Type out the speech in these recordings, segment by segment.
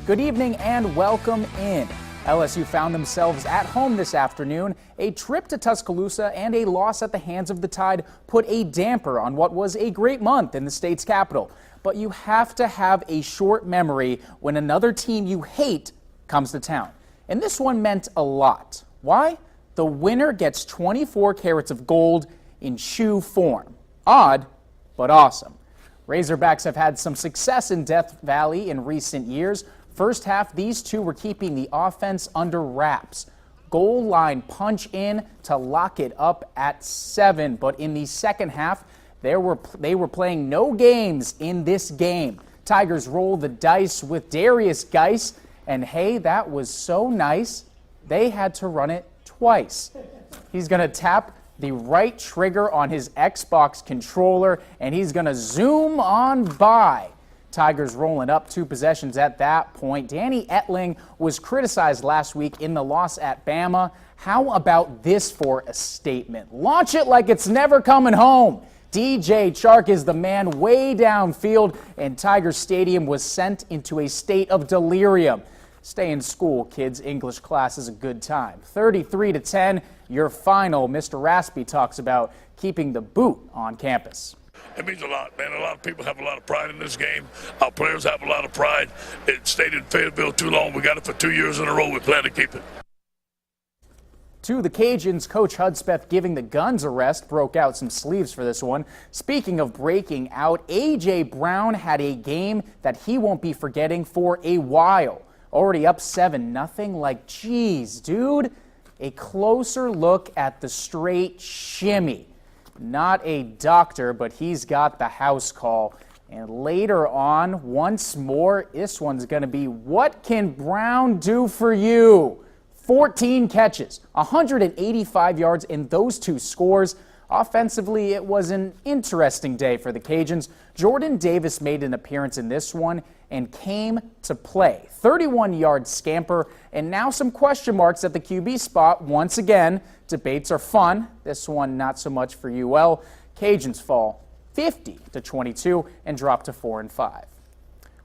Good evening and welcome in. LSU found themselves at home this afternoon. A trip to Tuscaloosa and a loss at the hands of the Tide put a damper on what was a great month in the state's capital. But you have to have a short memory when another team you hate comes to town. And this one meant a lot. Why? The winner gets 24 carats of gold in shoe form. Odd, but awesome. Razorbacks have had some success in Death Valley in recent years. First half, these two were keeping the offense under wraps. Goal line punch in to lock it up at 7. But in the second half, they were playing no games in this game. Tigers roll the dice with Darius Geis, and hey, that was so nice, they had to run it twice. He's going to tap the right trigger on his Xbox controller, and he's going to zoom on by. Tigers rolling up 2 possessions at that point. Danny Etling was criticized last week in the loss at Bama. How about this for a statement? Launch it like it's never coming home. DJ Chark is the man way downfield, and Tiger Stadium was sent into a state of delirium. Stay in school, kids. English class is a good time. 33-10, your final. Mr. Raspy talks about keeping the boot on campus. It means a lot, man. A lot of people have a lot of pride in this game. Our players have a lot of pride. It stayed in Fayetteville too long. We got it for 2 years in a row. We plan to keep it. To the Cajuns, Coach Hudspeth giving the Guns a rest. Broke out some sleeves for this one. Speaking of breaking out, A.J. Brown had a game that he won't be forgetting for a while. Already up 7-0. Like, geez, dude. A closer look at the straight shimmy. Not a doctor, but he's got the house call. And later on, once more, this one's going to be, what can Brown do for you? 14 catches, 185 yards in those 2 scores. Offensively, it was an interesting day for the Cajuns. Jordan Davis made an appearance in this one and came to play. 31-yard scamper, and now some question marks at the QB spot once again. Debates are fun. This one not so much for UL. Cajuns fall 50-22 and drop to 4-5.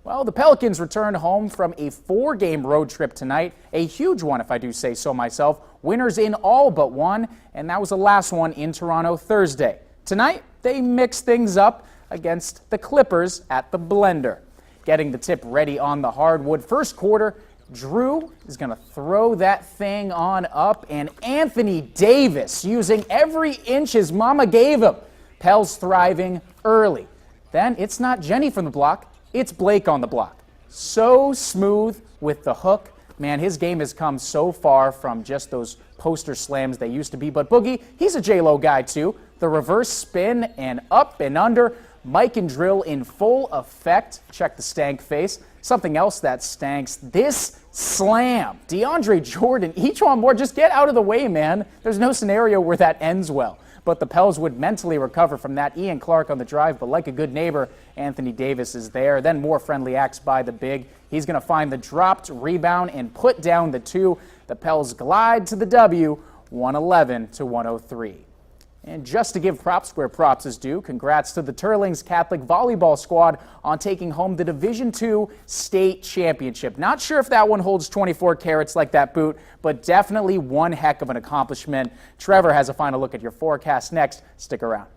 Well, the Pelicans return home from a 4-game road trip tonight. A huge one, if I do say so myself. Winners in all but one, and that was the last one in Toronto Thursday. Tonight, they mix things up against the Clippers at the Blender. Getting the tip ready on the hardwood. First quarter, Drew is going to throw that thing on up, and Anthony Davis using every inch his mama gave him. Pels thriving early. Then it's not Jenny from the block, it's Blake on the block. So smooth with the hook. Man, his game has come so far from just those poster slams they used to be. But Boogie, he's a J-Lo guy too. The reverse spin and up and under. Mike and drill in full effect. Check the stank face. Something else that stanks, this slam. DeAndre Jordan, each one more. Just get out of the way, man. There's no scenario where that ends well. But the Pels would mentally recover from that. Ian Clark on the drive, but like a good neighbor, Anthony Davis is there. Then more friendly acts by the big. He's going to find the dropped rebound and put down the 2. The Pels glide to the W, 111-103. And just to give props where props is due, congrats to the Turlings Catholic volleyball squad on taking home the Division II state championship. Not sure if that one holds 24 carats like that boot, but definitely one heck of an accomplishment. Trevor has a final look at your forecast next. Stick around.